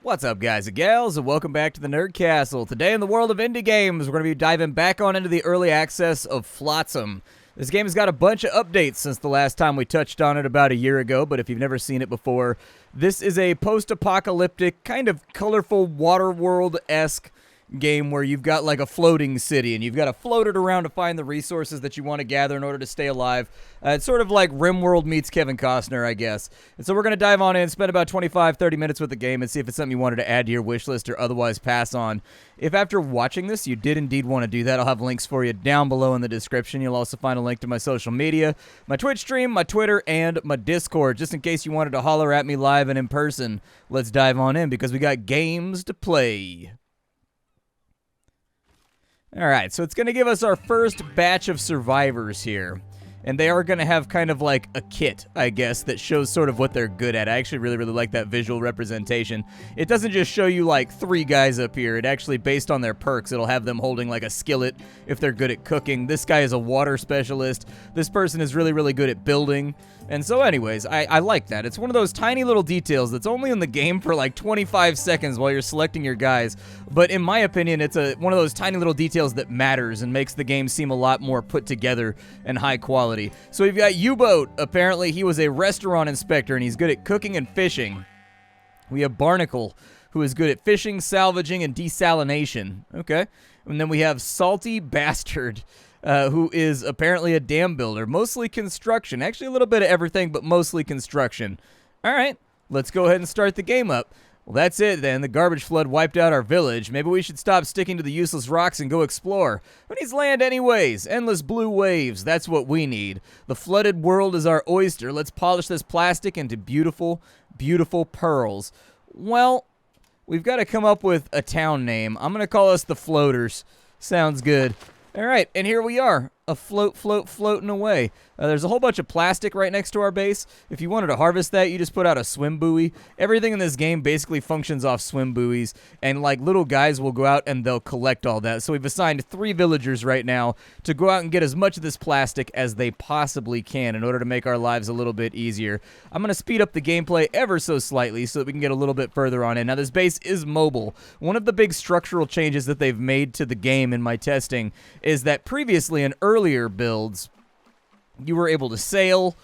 What's up, guys and gals, and welcome back to the Nerd Castle. Today in the world of indie games, we're going to be diving back on into the early access of Flotsam. This game has got a bunch of updates since the last time we touched on it about a year ago, but if you've never seen it before, this is a post-apocalyptic, kind of colorful waterworld-esque game where you've got like a floating city and you've got to float it around to find the resources that you want to gather in order to stay alive. It's sort of like RimWorld meets Kevin Costner, I guess. And so we're going to dive on in, spend about 25-30 minutes with the game and see if it's something you wanted to add to your wish list or otherwise pass on. If after watching this you did indeed want to do that, I'll have links for you down below in the description. You'll also find a link to my social media, my Twitch stream, my Twitter, and my Discord, just in case you wanted to holler at me live and in person. Let's dive on in because we got games to play. Alright, so it's going to give us our first batch of survivors here. And they are going to have kind of like a kit, I guess, that shows sort of what they're good at. I actually really like that visual representation. It doesn't just show you like 3 guys up here. It actually, based on their perks, it'll have them holding like a skillet if they're good at cooking. This guy is a water specialist. This person is really good at building. And so anyways, I like that. It's one of those tiny little details that's only in the game for like 25 seconds while you're selecting your guys. But in my opinion, it's one of those tiny little details that matters and makes the game seem a lot more put together and high quality. So we've got U-Boat. Apparently he was a restaurant inspector and he's good at cooking and fishing. We have Barnacle, who is good at fishing, salvaging, and desalination. Okay. And then we have Salty Bastard, who is apparently a dam builder, mostly construction. Actually, a little bit of everything, but mostly construction. All right, let's go ahead and start the game up. Well, that's it then. The garbage flood wiped out our village. Maybe we should stop sticking to the useless rocks and go explore. Who needs land anyways? Endless blue waves. That's what we need. The flooded world is our oyster. Let's polish this plastic into beautiful, beautiful pearls. Well, we've got to come up with a town name. I'm going to call us the Floaters. Sounds good. All right, and here we are, floating away. There's a whole bunch of plastic right next to our base. If you wanted to harvest that, you just put out a swim buoy. Everything in this game basically functions off swim buoys, and like little guys will go out and they'll collect all that. So we've assigned 3 villagers right now to go out and get as much of this plastic as they possibly can in order to make our lives a little bit easier. I'm going to speed up the gameplay ever so slightly so that we can get a little bit further on in. Now, this base is mobile. One of the big structural changes that they've made to the game in my testing is that previously in earlier builds, you were able to sail,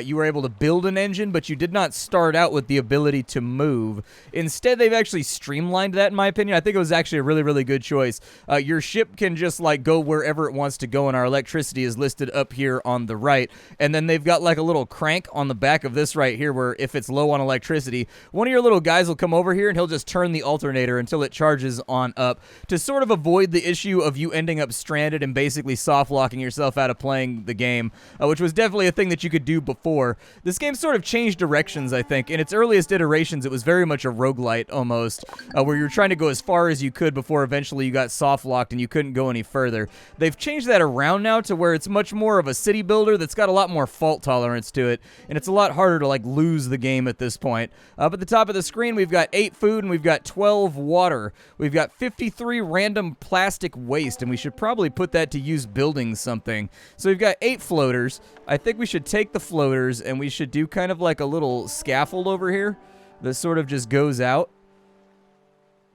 you were able to build an engine, but you did not start out with the ability to move. Instead, they've actually streamlined that, in my opinion. I think it was actually a really good choice. Your ship can just, like, go wherever it wants to go, and our electricity is listed up here on the right. And then they've got, like, a little crank on the back of this right here where if it's low on electricity, one of your little guys will come over here, and he'll just turn the alternator until it charges on up to sort of avoid the issue of you ending up stranded and basically soft-locking yourself out of playing the game, which was definitely a thing that you could do before. This game sort of changed directions, I think. In its earliest iterations, it was very much a roguelite almost, where you were trying to go as far as you could before eventually you got soft-locked and you couldn't go any further. They've changed that around now to where it's much more of a city builder that's got a lot more fault tolerance to it, and it's a lot harder to like lose the game at this point. Up at the top of the screen, we've got 8 food and we've got 12 water. We've got 53 random plastic waste, and we should probably put that to use building something. So we've got 8 floaters. I think we should take the floaters and we should do kind of like a little scaffold over here that sort of just goes out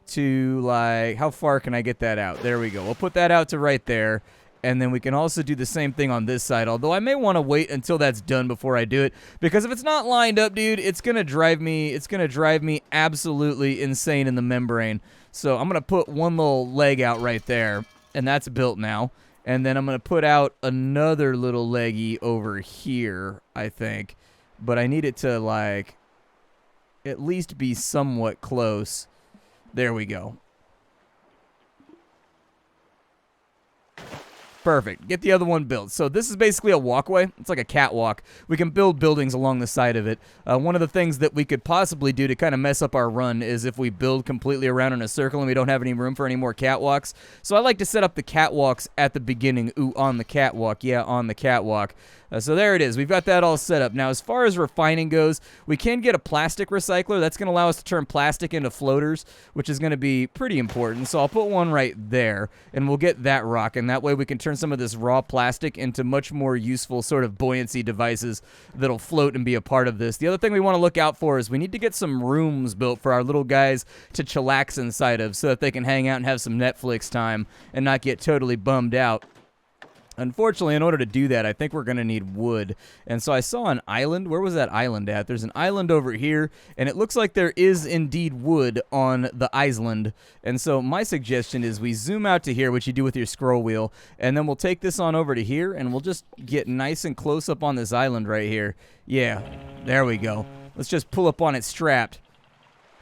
to like, how far can I get that out? There we go. We'll put that out to right there. And then we can also do the same thing on this side, although I may want to wait until that's done before I do it, because if it's not lined up, dude, it's going to drive me absolutely insane in the membrane. So I'm going to put one little leg out right there, and that's built now. And then I'm going to put out another little leggy over here, I think. But I need it to, like, at least be somewhat close. There we go. Perfect. Get the other one built. So this is basically a walkway. It's like a catwalk. We can build buildings along the side of it. One of the things that we could possibly do to kind of mess up our run is if we build completely around in a circle and we don't have any room for any more catwalks. So I like to set up the catwalks at the beginning. Ooh, on the catwalk. Yeah, on the catwalk. So there it is. We've got that all set up. Now, as far as refining goes, we can get a plastic recycler. That's going to allow us to turn plastic into floaters, which is going to be pretty important. So I'll put one right there, and we'll get that rocking. That way we can turn some of this raw plastic into much more useful sort of buoyancy devices that'll float and be a part of this. The other thing we want to look out for is we need to get some rooms built for our little guys to chillax inside of so that they can hang out and have some Netflix time and not get totally bummed out. Unfortunately, in order to do that, I think we're going to need wood. And so I saw an island. Where was that island at? There's an island over here, and it looks like there is indeed wood on the island. And so my suggestion is we zoom out to here, which you do with your scroll wheel, and then we'll take this on over to here, and we'll just get nice and close up on this island right here. Yeah, there we go. Let's just pull up on it strapped.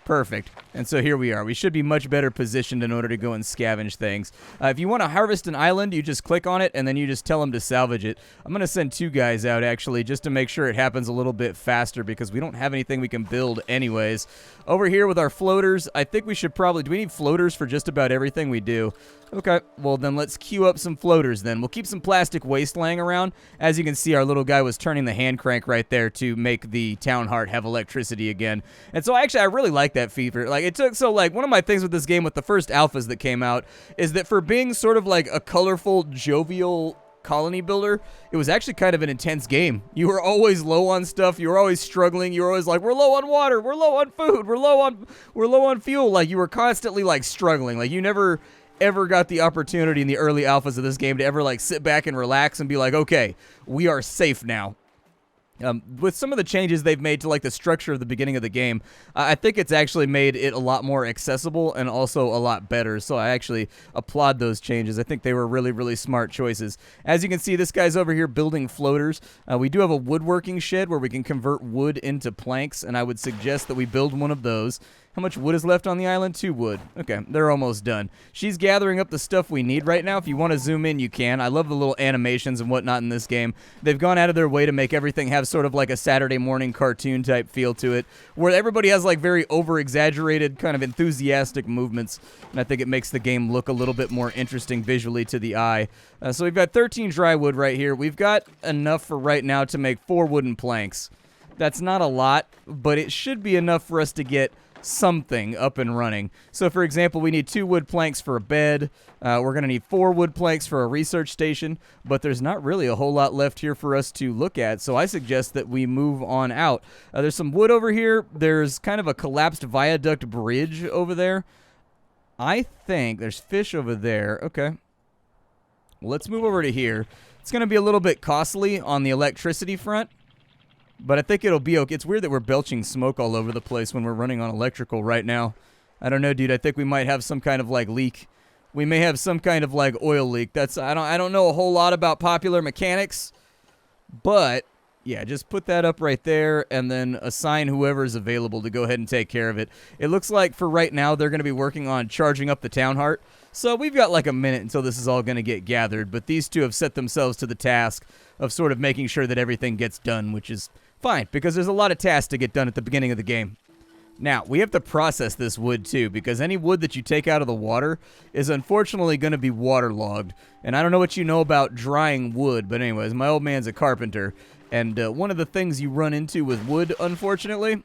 Perfect. And so here we are. We should be much better positioned in order to go and scavenge things. If you want to harvest an island, you just click on it, and then you just tell them to salvage it. I'm going to send 2 guys out, actually, just to make sure it happens a little bit faster, because we don't have anything we can build anyways. Over here with our floaters, I think we should probably... Do we need floaters for just about everything we do? Okay, well then let's queue up some floaters then. We'll keep some plastic waste laying around. As you can see, our little guy was turning the hand crank right there to make the town heart have electricity again. And so I really like that feature. Like, it took, so like, one of my things with this game with the first alphas that came out is that for being sort of like a colorful, jovial colony builder, it was actually kind of an intense game. You were always low on stuff, you were always struggling, you were always like, we're low on water, we're low on food, we're low on fuel. Like, you were constantly like struggling. Like, you never ever got the opportunity in the early alphas of this game to ever like sit back and relax and be like, okay, we are safe now. With some of the changes they've made to like the structure of the beginning of the game, I think it's actually made it a lot more accessible and also a lot better. So I actually applaud those changes. I think they were really, really smart choices. As you can see, this guy's over here building floaters. We do have a woodworking shed where we can convert wood into planks, and I would suggest that we build one of those. How much wood is left on the island? 2 wood. Okay, they're almost done. She's gathering up the stuff we need right now. If you want to zoom in, you can. I love the little animations and whatnot in this game. They've gone out of their way to make everything have sort of like a Saturday morning cartoon type feel to it, where everybody has like very over-exaggerated kind of enthusiastic movements, and I think it makes the game look a little bit more interesting visually to the eye. So we've got 13 dry wood right here. We've got enough for right now to make 4 wooden planks. That's not a lot, but it should be enough for us to get something up and running. So for example, we need 2 wood planks for a bed. We're going to need 4 wood planks for a research station, but there's not really a whole lot left here for us to look at, so I suggest that we move on out. There's some wood over here. There's kind of a collapsed viaduct bridge over there. I think there's fish over there. Okay. Well, let's move over to here. It's going to be a little bit costly on the electricity front, but I think it'll be okay. It's weird that we're belching smoke all over the place when we're running on electrical right now. I don't know, dude. I think we might have some kind of like leak. We may have some kind of like oil leak. That's I don't know a whole lot about popular mechanics, but yeah, just put that up right there and then assign whoever's available to go ahead and take care of it. It looks like for right now they're going to be working on charging up the town heart. So we've got like a minute until this is all going to get gathered, but these two have set themselves to the task of sort of making sure that everything gets done, which is fine, because there's a lot of tasks to get done at the beginning of the game. Now, we have to process this wood, too, because any wood that you take out of the water is unfortunately going to be waterlogged. And I don't know what you know about drying wood, but anyways, my old man's a carpenter, and one of the things you run into with wood, unfortunately,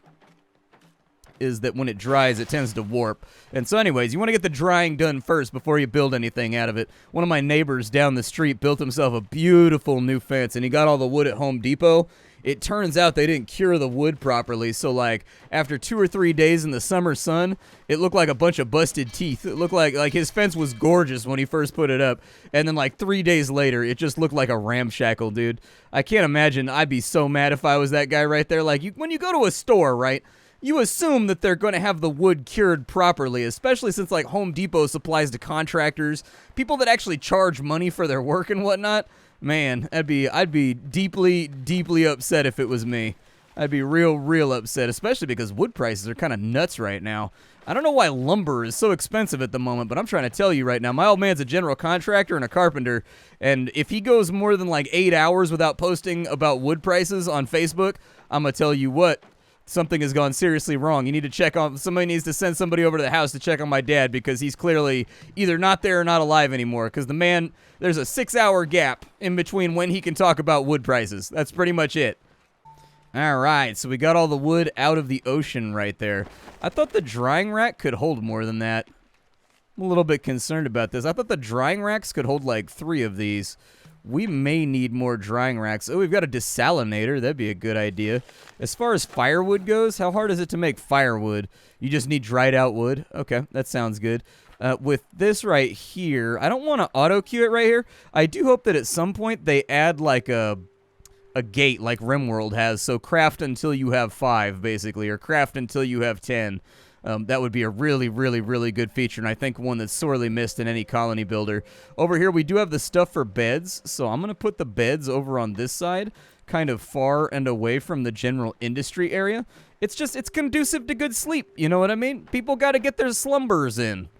is that when it dries, it tends to warp. And so anyways, you want to get the drying done first before you build anything out of it. One of my neighbors down the street built himself a beautiful new fence, and he got all the wood at Home Depot. It turns out they didn't cure the wood properly, so like after 2 or 3 days in the summer sun, it looked like a bunch of busted teeth. It looked like his fence was gorgeous when he first put it up, and then like 3 days later, it just looked like a ramshackle, dude. I can't imagine. I'd be so mad if I was that guy right there. Like, when you go to a store, right, you assume that they're going to have the wood cured properly, especially since like Home Depot supplies to contractors, people that actually charge money for their work and whatnot. Man, I'd be deeply, deeply upset if it was me. I'd be real upset, especially because wood prices are kind of nuts right now. I don't know why lumber is so expensive at the moment, but I'm trying to tell you right now, my old man's a general contractor and a carpenter, and if he goes more than like 8 hours without posting about wood prices on Facebook, I'm going to tell you what, something has gone seriously wrong. You need to check on, somebody needs to send somebody over to the house to check on my dad because he's clearly either not there or not alive anymore because the man, there's a 6-hour gap in between when he can talk about wood prices. That's pretty much it. All right, so we got all the wood out of the ocean right there. I thought the drying rack could hold more than that. I'm a little bit concerned about this. I thought the drying racks could hold like 3 of these. We may need more drying racks. Oh, we've got a desalinator. That'd be a good idea. As far as firewood goes, how hard is it to make firewood? You just need dried out wood? Okay, that sounds good. With this right here, I don't want to auto-queue it right here. I do hope that at some point they add like a gate like RimWorld has, so craft until you have 5, basically, or craft until you have 10. That would be a really, really, really good feature, and I think one that's sorely missed in any colony builder. Over here, we do have the stuff for beds, so I'm going to put the beds over on this side, kind of far and away from the general industry area. It's conducive to good sleep, you know what I mean? People got to get their slumbers in.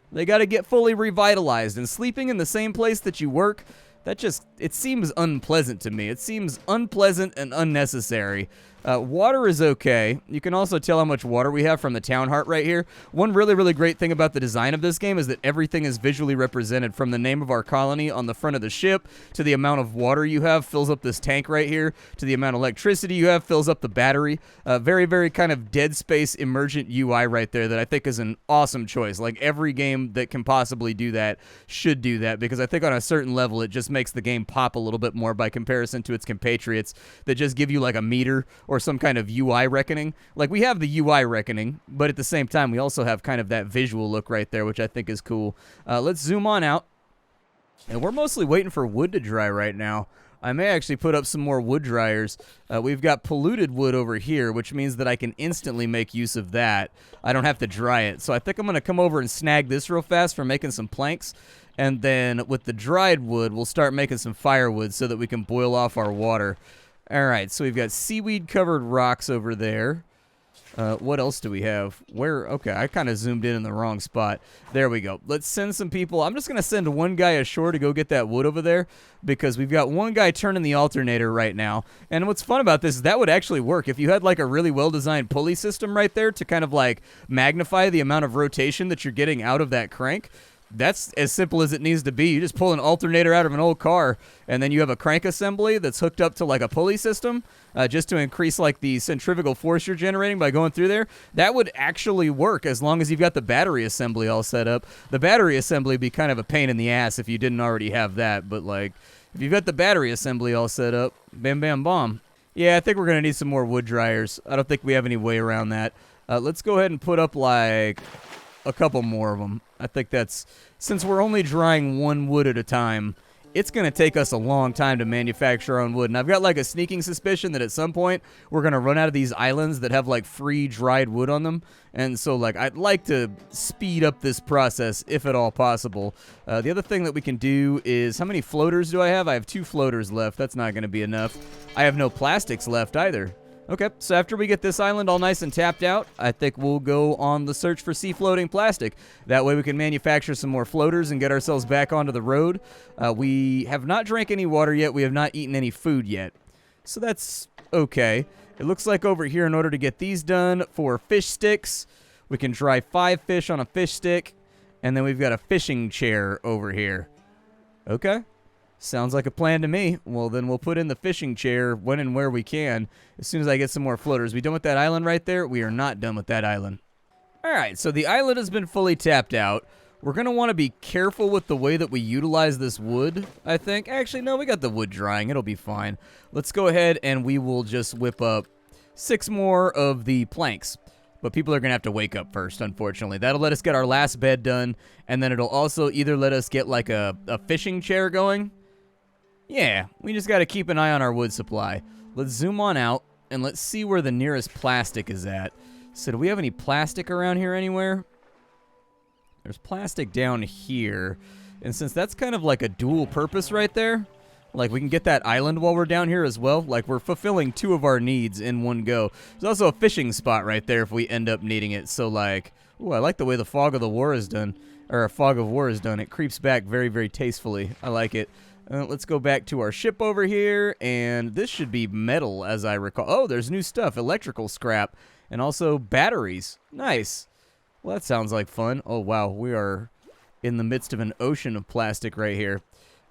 They got to get fully revitalized, and sleeping in the same place that you work, it seems unpleasant to me. It seems unpleasant and unnecessary. Water is okay. You can also tell how much water we have from the town heart right here. One really, really great thing about the design of this game is that everything is visually represented, from the name of our colony on the front of the ship to the amount of water you have fills up this tank right here, to the amount of electricity you have fills up the battery. Very, very kind of Dead Space emergent UI right there that I think is an awesome choice. Like, every game that can possibly do that should do that, because I think on a certain level it just makes the game pop a little bit more by comparison to its compatriots that just give you like a meter or some kind of UI reckoning. Like, we have the UI reckoning, but at the same time we also have kind of that visual look right there, which I think is cool. Let's zoom on out, and we're mostly waiting for wood to dry right now. I may actually put up some more wood dryers. We've got polluted wood over here, which means that I can instantly make use of that. I don't have to dry it. So I think I'm going to come over and snag this real fast for making some planks. And then with the dried wood, we'll start making some firewood so that we can boil off our water. All right, so we've got seaweed-covered rocks over there. What else do we have? Okay, I kind of zoomed in the wrong spot. There we go. Let's send some people. I'm just going to send one guy ashore to go get that wood over there, because we've got one guy turning the alternator right now. And what's fun about this is that would actually work. If you had like a really well-designed pulley system right there to kind of like magnify the amount of rotation that you're getting out of that crank, that's as simple as it needs to be. You just pull an alternator out of an old car, and then you have a crank assembly that's hooked up to like a pulley system, just to increase like the centrifugal force you're generating by going through there. That would actually work as long as you've got the battery assembly all set up. The battery assembly would be kind of a pain in the ass if you didn't already have that, but like, if you've got the battery assembly all set up, bam, bam, bomb. Yeah, I think we're going to need some more wood dryers. I don't think we have any way around that. Let's go ahead and put up like a couple more of them. I think that's, since we're only drying one wood at a time, it's going to take us a long time to manufacture our own wood. And I've got like a sneaking suspicion that at some point we're going to run out of these islands that have like free dried wood on them. And so like, I'd like to speed up this process if at all possible. The other thing that we can do is, how many floaters do I have? I have 2 floaters left. That's not going to be enough. I have no plastics left either. Okay, so after we get this island all nice and tapped out, I think we'll go on the search for sea-floating plastic. That way we can manufacture some more floaters and get ourselves back onto the road. We have not drank any water yet. We have not eaten any food yet. So that's okay. It looks like over here, in order to get these done for fish sticks, we can dry 5 fish on a fish stick, and then we've got a fishing chair over here. Okay. Sounds like a plan to me. Well, then we'll put in the fishing chair when and where we can as soon as I get some more floaters. We done with that island right there? We are not done with that island. All right, so the island has been fully tapped out. We're going to want to be careful with the way that we utilize this wood, I think. Actually, no, we got the wood drying. It'll be fine. Let's go ahead and we will just whip up 6 more of the planks. But people are going to have to wake up first, unfortunately. That'll let us get our last bed done, and then it'll also either let us get like a fishing chair going. Yeah, we just got to keep an eye on our wood supply. Let's zoom on out, and let's see where the nearest plastic is at. So do we have any plastic around here anywhere? There's plastic down here. And since that's kind of like a dual purpose right there, like we can get that island while we're down here as well. Like we're fulfilling 2 of our needs in one go. There's also a fishing spot right there if we end up needing it. So like, ooh, I like the way the fog of war is done. It creeps back very, very tastefully. I like it. Let's go back to our ship over here, and this should be metal, as I recall. Oh, there's new stuff, electrical scrap, and also batteries. Nice. Well, that sounds like fun. Oh, wow, we are in the midst of an ocean of plastic right here.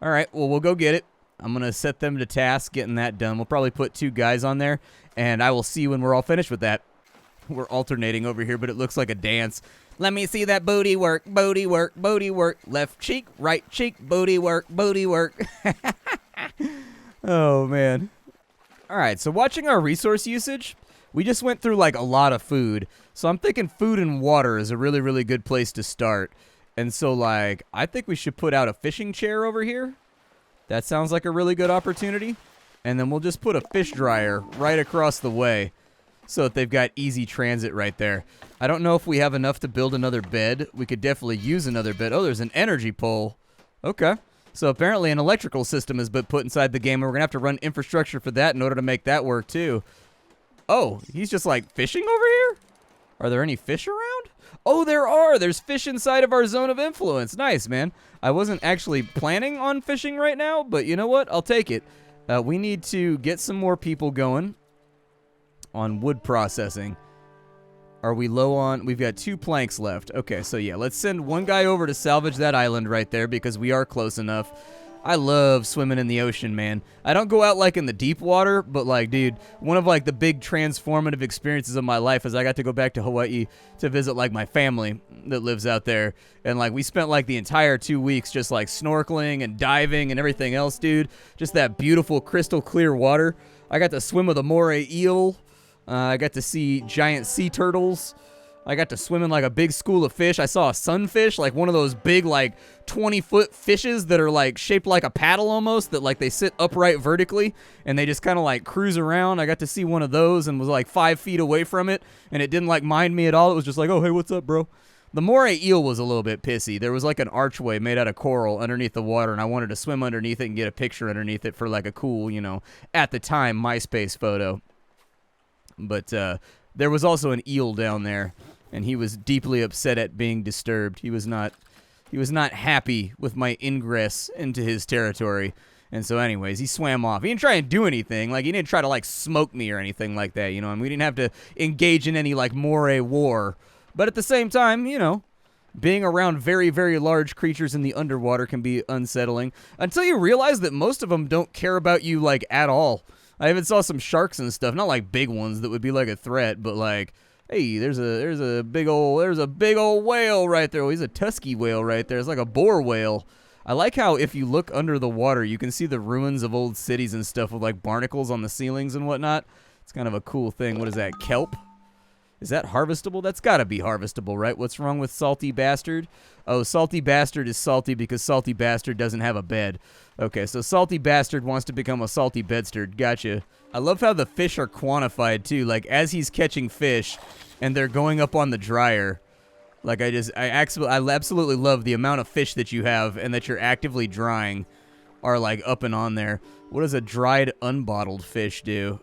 All right, well, we'll go get it. I'm going to set them to task getting that done. We'll probably put 2 guys on there, and I will see when we're all finished with that. We're alternating over here, but it looks like a dance. Let me see that booty work, booty work, booty work. Left cheek, right cheek, booty work, booty work. Oh, man. All right, so watching our resource usage, we just went through, like, a lot of food. So I'm thinking food and water is a really, really good place to start. And so, like, I think we should put out a fishing chair over here. That sounds like a really good opportunity. And then we'll just put a fish dryer right across the way so that they've got easy transit right there. I don't know if we have enough to build another bed. We could definitely use another bed. Oh, there's an energy pole. Okay. So apparently an electrical system has been put inside the game, and we're going to have to run infrastructure for that in order to make that work, too. Oh, he's just, like, fishing over here? Are there any fish around? Oh, there are. There's fish inside of our zone of influence. Nice, man. I wasn't actually planning on fishing right now, but you know what? I'll take it. We need to get some more people going on wood processing. Are we low on? We've got 2 planks left. Okay, so yeah, let's send one guy over to salvage that island right there because we are close enough. I love swimming in the ocean, man. I don't go out like in the deep water, but like, dude, one of like the big transformative experiences of my life is I got to go back to Hawaii to visit like my family that lives out there. And like we spent like the entire 2 weeks just like snorkeling and diving and everything else, dude. Just that beautiful crystal clear water. I got to swim with a moray eel. I got to see giant sea turtles. I got to swim in like a big school of fish. I saw a sunfish, like one of those big like 20-foot fishes that are like shaped like a paddle almost, that like they sit upright vertically and they just kind of like cruise around. I got to see one of those and was like 5 feet away from it, and it didn't like mind me at all. It was just like, oh, hey, what's up, bro? The moray eel was a little bit pissy. There was like an archway made out of coral underneath the water, and I wanted to swim underneath it and get a picture underneath it for like a cool, you know, at the time, MySpace photo. But there was also an eel down there, and he was deeply upset at being disturbed. He was not happy with my ingress into his territory. And so anyways, he swam off. He didn't try and do anything. Like, he didn't try to, like, smoke me or anything like that, you know. And we didn't have to engage in any, like, moray war. But at the same time, you know, being around very, very large creatures in the underwater can be unsettling. Until you realize that most of them don't care about you, like, at all. I even saw some sharks and stuff. Not, like, big ones that would be, like, a threat, but, like, hey, there's a big old whale right there. Oh, he's a tusky whale right there. It's like a boar whale. I like how if you look under the water, you can see the ruins of old cities and stuff with like barnacles on the ceilings and whatnot. It's kind of a cool thing. What is that, kelp? Is that harvestable? That's got to be harvestable, right? What's wrong with Salty Bastard? Oh, Salty Bastard is salty because Salty Bastard doesn't have a bed. Okay, so Salty Bastard wants to become a Salty Bedstard. Gotcha. I love how the fish are quantified, too. Like, as he's catching fish and they're going up on the dryer, like, I absolutely love the amount of fish that you have and that you're actively drying are, like, up and on there. What does a dried, unbottled fish do?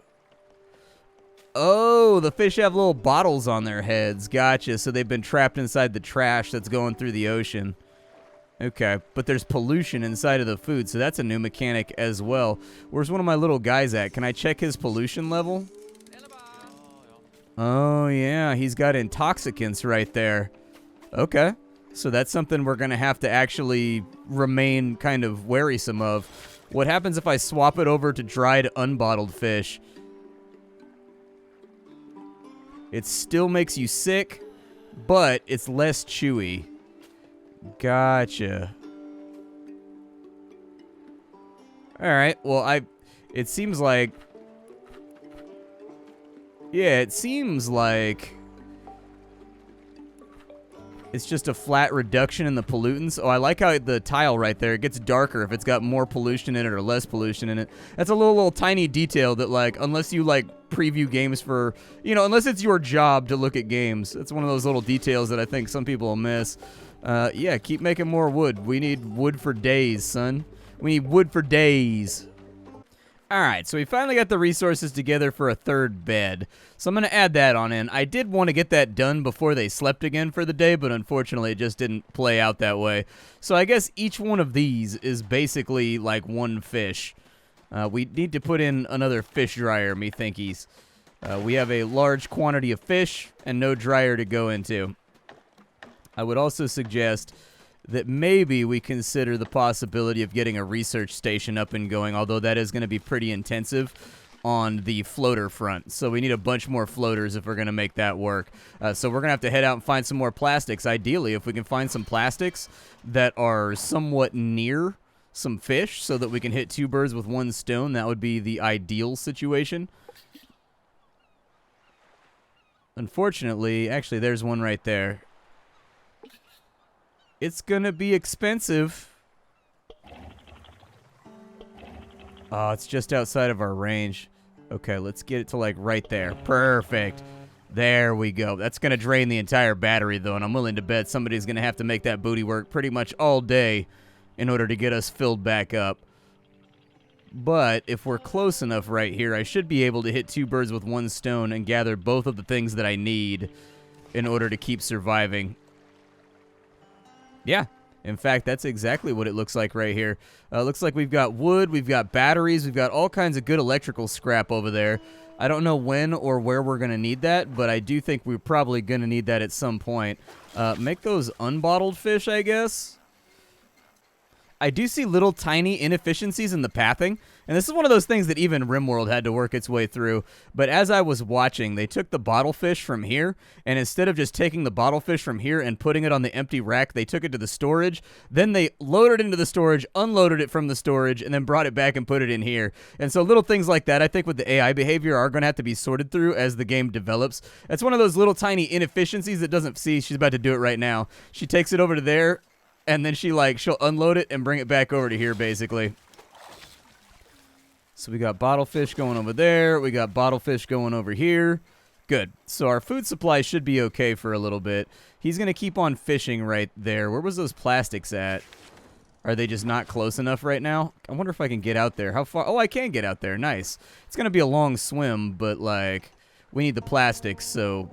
Oh, the fish have little bottles on their heads. Gotcha. So they've been trapped inside the trash that's going through the ocean. Okay, but there's pollution inside of the food, so that's a new mechanic as well. Where's one of my little guys at? Can I check his pollution level? Oh, yeah, he's got intoxicants right there. Okay, so that's something we're going to have to actually remain kind of worrisome of. What happens if I swap it over to dried, unbottled fish? It still makes you sick, but it's less chewy. Gotcha. Alright, well, it seems like... Yeah, it seems like... It's just a flat reduction in the pollutants. Oh, I like how the tile right there, it gets darker if it's got more pollution in it or less pollution in it. That's a little tiny detail that, like, unless you, like, preview games for... You know, unless it's your job to look at games. It's one of those little details that I think some people will miss. Yeah, keep making more wood. We need wood for days, son. We need wood for days. Alright, so we finally got the resources together for a third bed. So I'm going to add that on in. I did want to get that done before they slept again for the day, but unfortunately it just didn't play out that way. So I guess each one of these is basically like one fish. We need to put in another fish dryer, methinkies. We have a large quantity of fish and no dryer to go into. I would also suggest that maybe we consider the possibility of getting a research station up and going, although that is going to be pretty intensive on the floater front. So we need a bunch more floaters if we're going to make that work. So we're going to have to head out and find some more plastics. Ideally, if we can find some plastics that are somewhat near some fish so that we can hit two birds with one stone, that would be the ideal situation. Unfortunately, actually, there's one right there. It's gonna be expensive. Oh, it's just outside of our range. Okay, let's get it to like right there. Perfect. There we go. That's gonna drain the entire battery though, and I'm willing to bet somebody's gonna have to make that booty work pretty much all day in order to get us filled back up. But if we're close enough right here, I should be able to hit two birds with one stone and gather both of the things that I need in order to keep surviving. Yeah, in fact, that's exactly what it looks like right here. Looks like we've got wood, we've got batteries, we've got all kinds of good electrical scrap over there. I don't know when or where we're going to need that, but I do think we're probably going to need that at some point. Make those unbottled fish, I guess. I do see little tiny inefficiencies in the pathing, and this is one of those things that even RimWorld had to work its way through. But as I was watching, they took the bottle fish from here, and instead of just taking the bottle fish from here and putting it on the empty rack, they took it to the storage. Then they loaded it into the storage, unloaded it from the storage, and then brought it back and put it in here. And so little things like that, I think with the AI behavior, are going to have to be sorted through as the game develops. That's one of those little tiny inefficiencies that doesn't see. She's about to do it right now. She takes it over to there, and then she'll unload it and bring it back over to here, basically. So we got bottle fish going over there. We got bottle fish going over here. Good. So our food supply should be okay for a little bit. He's going to keep on fishing right there. Where was those plastics at? Are they just not close enough right now? I wonder if I can get out there. How far? Oh, I can get out there. Nice. It's going to be a long swim, but, like, we need the plastics, so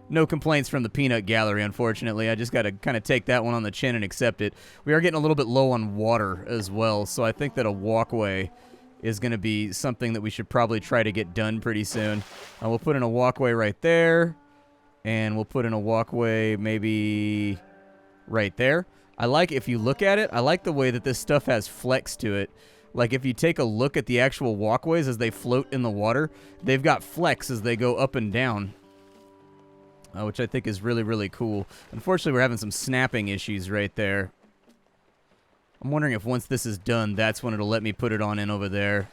no complaints from the peanut gallery, unfortunately. I just got to kind of take that one on the chin and accept it. We are getting a little bit low on water as well, so I think that a walkway is going to be something that we should probably try to get done pretty soon. We'll put in a walkway right there, and we'll put in a walkway maybe right there. I like, if you look at it, I like the way that this stuff has flex to it. Like, if you take a look at the actual walkways as they float in the water, they've got flex as they go up and down. Which I think is really, really cool. Unfortunately, we're having some snapping issues right there. I'm wondering if once this is done, that's when it'll let me put it on in over there.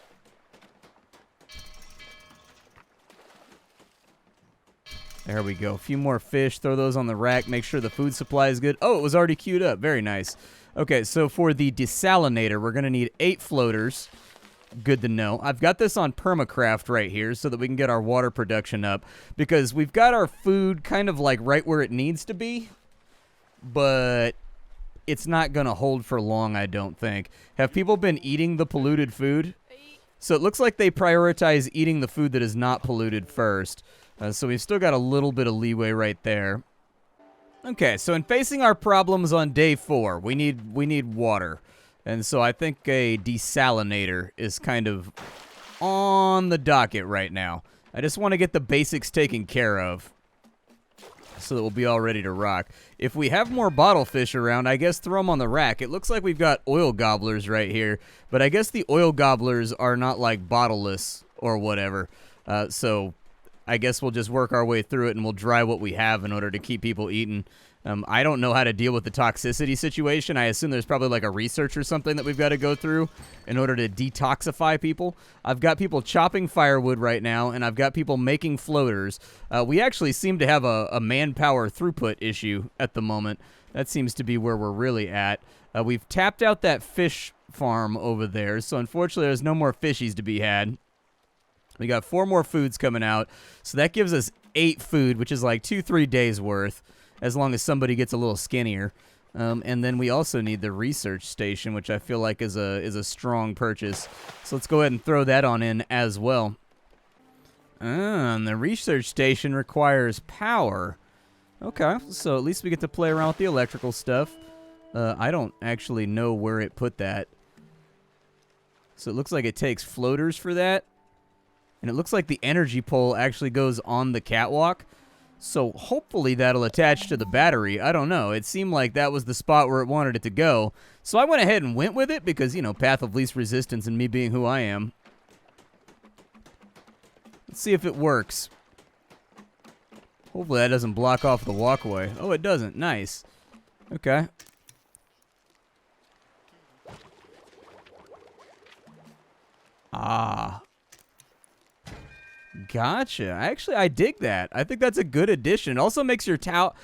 There we go. A few more fish. Throw those on the rack. Make sure the food supply is good. Oh, it was already queued up. Very nice. Okay, so for the Desalinator, we're going to need 8 floaters. Good to know. I've got this on permacraft right here so that we can get our water production up, because we've got our food kind of like right where it needs to be, but it's not going to hold for long, I don't think. Have people been eating the polluted food? So it looks like they prioritize eating the food that is not polluted first. So we've still got a little bit of leeway right there. Okay, so in facing our problems on day 4, we need water. And so I think a desalinator is kind of on the docket right now. I just want to get the basics taken care of so that we'll be all ready to rock. If we have more bottle fish around, I guess throw them on the rack. It looks like we've got oil gobblers right here, but I guess the oil gobblers are not like bottleless or whatever. So I guess we'll just work our way through it, and we'll dry what we have in order to keep people eating. I don't know how to deal with the toxicity situation. I assume there's probably like a research or something that we've got to go through in order to detoxify people. I've got people chopping firewood right now, and I've got people making floaters. We actually seem to have a manpower throughput issue at the moment. That seems to be where we're really at. We've tapped out that fish farm over there, so unfortunately there's no more fishies to be had. We got 4 more foods coming out, so that gives us 8 food, which is like 2-3 days worth, as long as somebody gets a little skinnier. And then we also need the research station, which I feel like is a strong purchase. So let's go ahead and throw that on in as well. And the research station requires power. Okay, so at least we get to play around with the electrical stuff. I don't actually know where it put that. So it looks like it takes floaters for that. And it looks like the energy pole actually goes on the catwalk. So hopefully that'll attach to the battery. I don't know. It seemed like that was the spot where it wanted it to go. So I went ahead and went with it because, you know, path of least resistance and me being who I am. Let's see if it works. Hopefully that doesn't block off the walkway. Oh, it doesn't. Nice. Okay. Ah. Gotcha. Actually, I dig that. I think that's a good addition. It also makes your town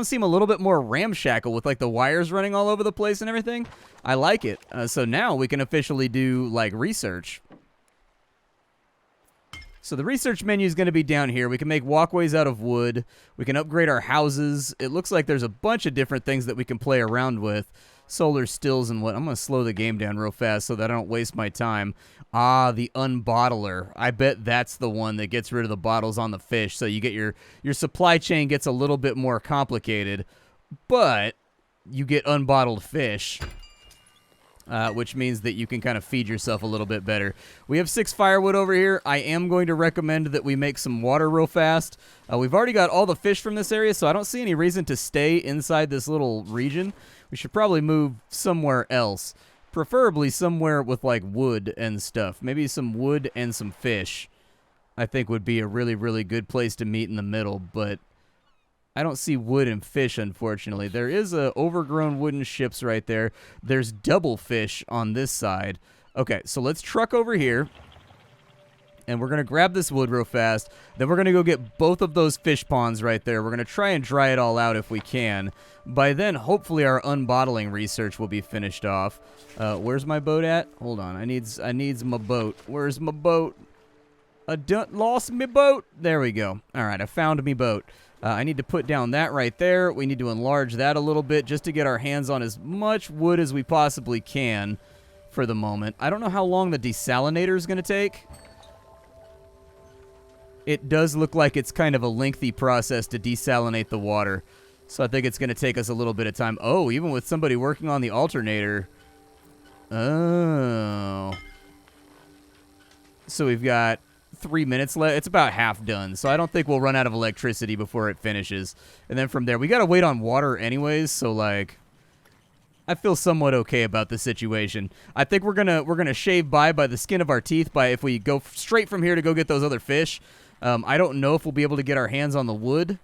seem a little bit more ramshackle with like the wires running all over the place and everything. I like it. So now we can officially do like research. So the research menu is going to be down here. We can make walkways out of wood. We can upgrade our houses. It looks like there's a bunch of different things that we can play around with. Solar stills and what. I'm going to slow the game down real fast so that I don't waste my time. Ah, the unbottler. I bet that's the one that gets rid of the bottles on the fish. So you get your supply chain gets a little bit more complicated, but you get unbottled fish. Which means that you can kind of feed yourself a little bit better. We have 6 firewood over here. I am going to recommend that we make some water real fast. We've already got all the fish from this area, so I don't see any reason to stay inside this little region. We should probably move somewhere else. Preferably somewhere with, like, wood and stuff. Maybe some wood and some fish, I think would be a really, really good place to meet in the middle, but I don't see wood and fish, unfortunately. There is a overgrown wooden ships right there. There's double fish on this side. Okay, so let's truck over here. And we're going to grab this wood real fast. Then we're going to go get both of those fish ponds right there. We're going to try and dry it all out if we can. By then, hopefully our unbottling research will be finished off. Where's my boat at? Hold on. I needs my boat. Where's my boat? I lost my boat. There we go. All right, I found me boat. I need to put down that right there. We need to enlarge that a little bit just to get our hands on as much wood as we possibly can for the moment. I don't know how long the desalinator is going to take. It does look like it's kind of a lengthy process to desalinate the water. So I think it's going to take us a little bit of time. Oh, even with somebody working on the alternator. Oh. So we've got 3 minutes left. It's about half done, so I don't think we'll run out of electricity before it finishes. And then from there, we gotta wait on water anyways, so like I feel somewhat okay about the situation. I think we're gonna shave by the skin of our teeth by if we go straight from here to go get those other fish. I don't know if we'll be able to get our hands on the wood,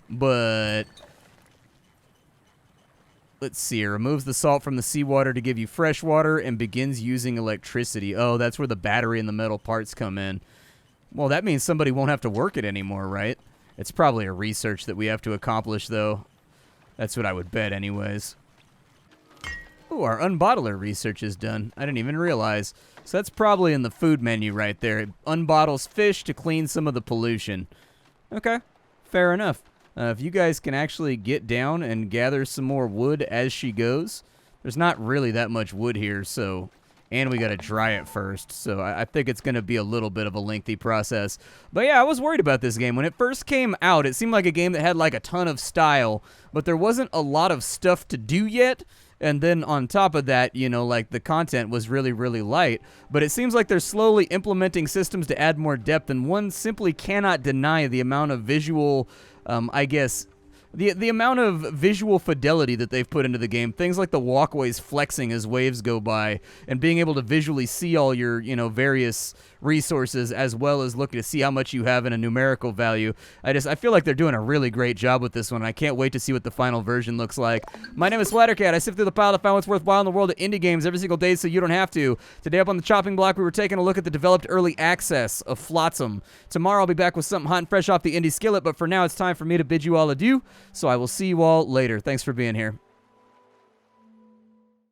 but let's see. It removes the salt from the seawater to give you fresh water and begins using electricity. Oh, that's where the battery and the metal parts come in. Well, that means somebody won't have to work it anymore, right? It's probably a research that we have to accomplish, though. That's what I would bet anyways. Ooh, our unbottler research is done. I didn't even realize. So that's probably in the food menu right there. It unbottles fish to clean some of the pollution. Okay, fair enough. If you guys can actually get down and gather some more wood as she goes. There's not really that much wood here, so... And we got to dry it first, so I think it's going to be a little bit of a lengthy process. But yeah, I was worried about this game. When it first came out, it seemed like a game that had like a ton of style, but there wasn't a lot of stuff to do yet. And then on top of that, you know, like the content was really, really light. But it seems like they're slowly implementing systems to add more depth, and one simply cannot deny the amount of visual, I guess... The amount of visual fidelity that they've put into the game, things like the walkways flexing as waves go by, and being able to visually see all your, you know, various resources, as well as looking to see how much you have in a numerical value. I feel like they're doing a really great job with this one. I can't wait to see what the final version looks like. My name is Splattercat. I sift through the pile to find what's worthwhile in the world of indie games every single day so you don't have to. Today up on the chopping block, we were taking a look at the developed early access of Flotsam. Tomorrow I'll be back with something hot and fresh off the indie skillet, but for now it's time for me to bid you all adieu. So I will see you all later. Thanks for being here.